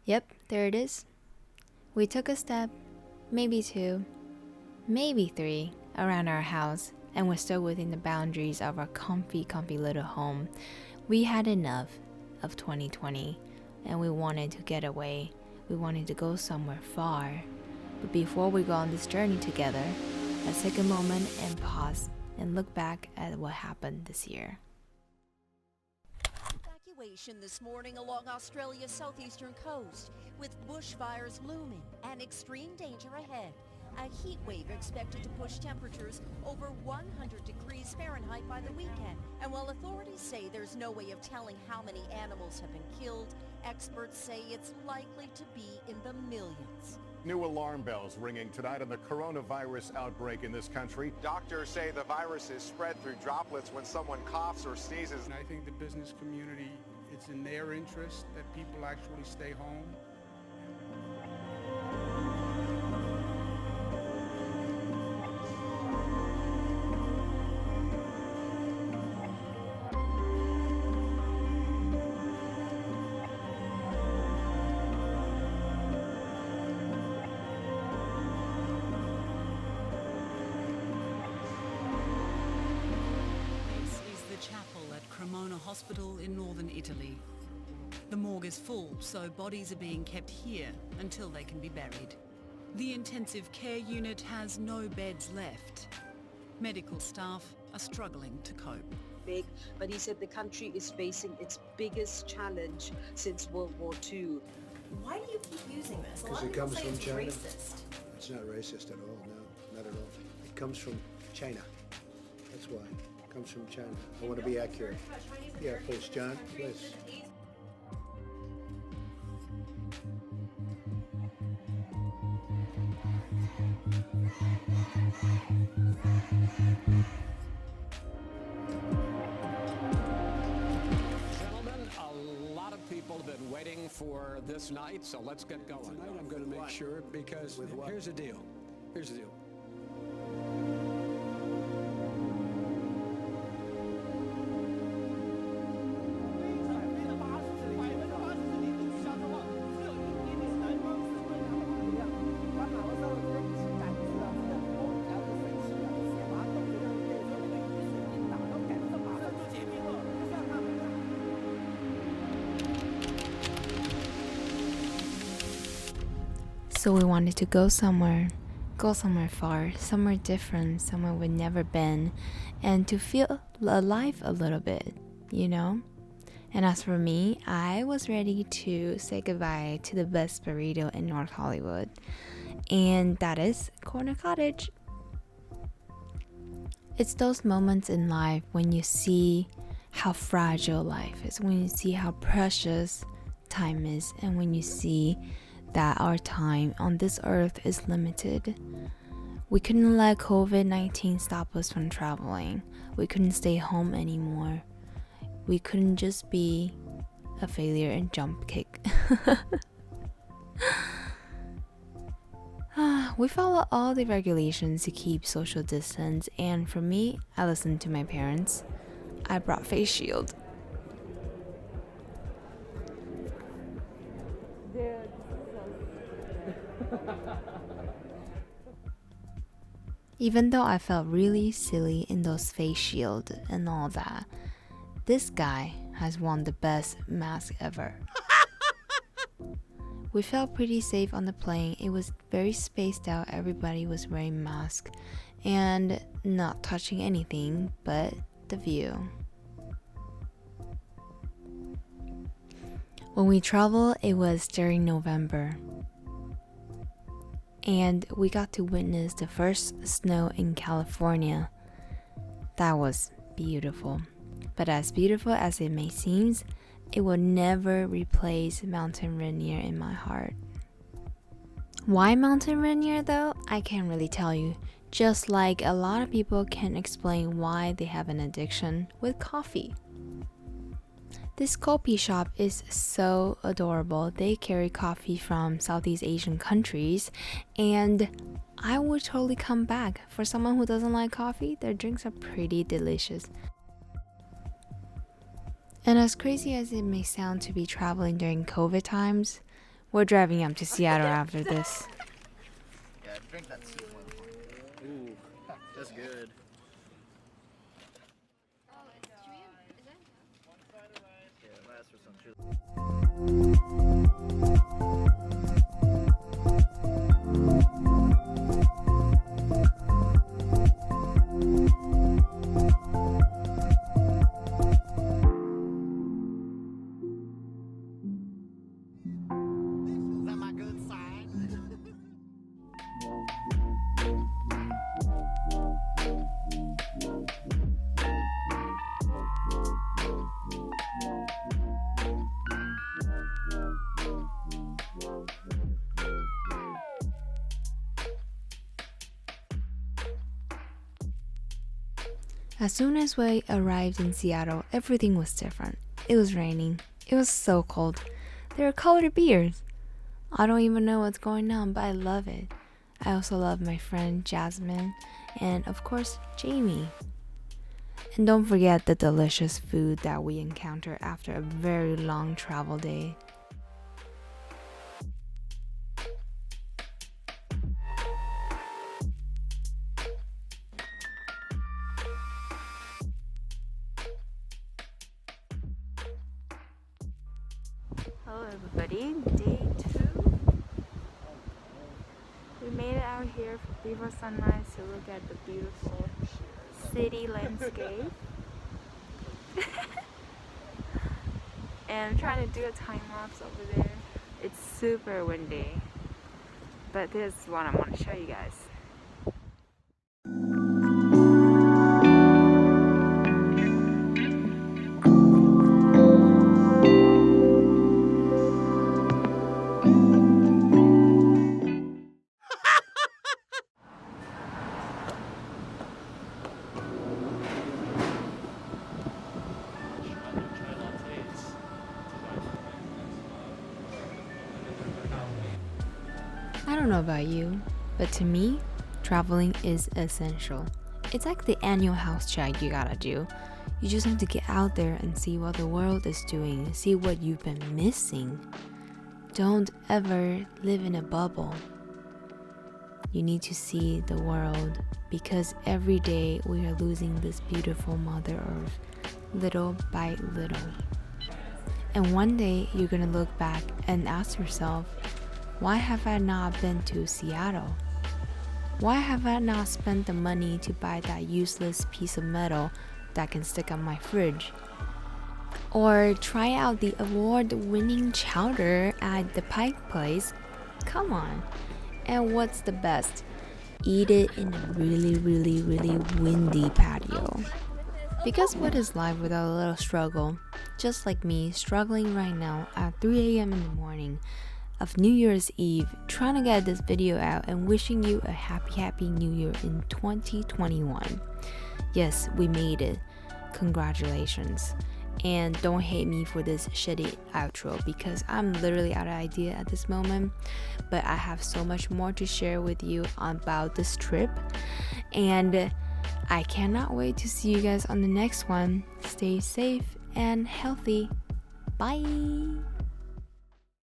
Yep, there it is. We took a step, maybe two, maybe three, around our house, and we're still within the boundaries of our comfy little home. We had enough of 2020, and we wanted to get away. We wanted to go somewhere far. But before we go on this journey together, let's take a moment and pause and look back at what happened this year. Evacuation this morning along Australia's southeastern coast, with bushfires looming and extreme danger ahead. A heat wave expected to push temperatures over 100 degrees Fahrenheit by the weekend. And while authorities say there's no way of telling how many animals have been killed, experts say it's likely to be in the millions. New alarm bells ringing tonight on the coronavirus outbreak in this country. Doctors say the virus is spread through droplets when someone coughs or sneezes. And I think the business community, it's in their interest that people actually stay home. Hospital in northern Italy. The morgue is full, so bodies are being kept here until they can be buried. The intensive care unit has no beds left. Medical staff are struggling to cope. Big, but he said the country is facing its biggest challenge since World War II. Why do you keep using this? Because it comes from China. Racist. It's not racist at all, no, not at all. It comes from China. That's why. It comes from China. I want to be accurate. Yeah, please, John, please. Gentlemen, a lot of people have been waiting for this night, so let's get going. Tonight I'm going to make sure, because here's the deal. Here's the deal. So we wanted to go somewhere far, somewhere different, somewhere we'd never been, and to feel alive a little bit, you know? And as for me, I was ready to say goodbye to the best burrito in North Hollywood, and that is Corner Cottage. It's those moments in life when you see how fragile life is, when you see how precious time is, and when you see that our time on this earth is limited. We couldn't let COVID-19 stop us from traveling. We couldn't stay home anymore. We couldn't just be a failure and jump kick. We follow all the regulations to keep social distance, and for me, I listened to my parents. I brought face shield. Even though I felt really silly in those face shield and all that, this guy has won the best mask ever. We felt pretty safe on the plane. It was very spaced out. Everybody was wearing masks and not touching anything but the view. When we traveled, it was during November, and we got to witness the first snow in California. That was beautiful. But as beautiful as it may seem, it will never replace Mountain Rainier in my heart. Why Mountain Rainier though? I can't really tell you. Just like a lot of people can't explain why they have an addiction with coffee. This KOPI shop is so adorable. They carry coffee from Southeast Asian countries, and I would totally come back. For someone who doesn't like coffee, their drinks are pretty delicious. And as crazy as it may sound to be traveling during COVID times, We're driving up to Seattle after this. Yeah, drink that soup one. Ooh, that's good. Yeah, last for some chili. As soon as we arrived in Seattle, everything was different. It was raining. It was so cold. There were colored beers. I don't even know what's going on, but I love it. I also love my friend Jasmine and, of course, Jamie. And don't forget the delicious food that we encountered after a very long travel day. Hello everybody, day 2. We made it out here before sunrise to look at the beautiful city landscape. And I'm trying to do a time lapse over there. It's super windy, but this is what I want to show you guys. I don't know about you, but to me, traveling is essential. It's like the annual house check you gotta do. You just have to get out there and see what the world is doing, see what you've been missing. Don't ever live in a bubble. You need to see the world because every day we are losing this beautiful Mother Earth, little by little. And one day you're gonna look back and ask yourself, why have I not been to Seattle? Why have I not spent the money to buy that useless piece of metal that can stick on my fridge? Or try out the award-winning chowder at the Pike place? Come on. And what's the best? Eat it in a really windy patio. Because what is life without a little struggle? Just like me struggling right now at 3 a.m. in the morning of New Year's Eve, trying to get this video out and wishing you a happy New Year in 2021. Yes, we made it. Congratulations. And don't hate me for this shitty outro because I'm literally out of idea at this moment, but I have so much more to share with you about this trip, and I cannot wait to see you guys on the next one. Stay safe and healthy. Bye.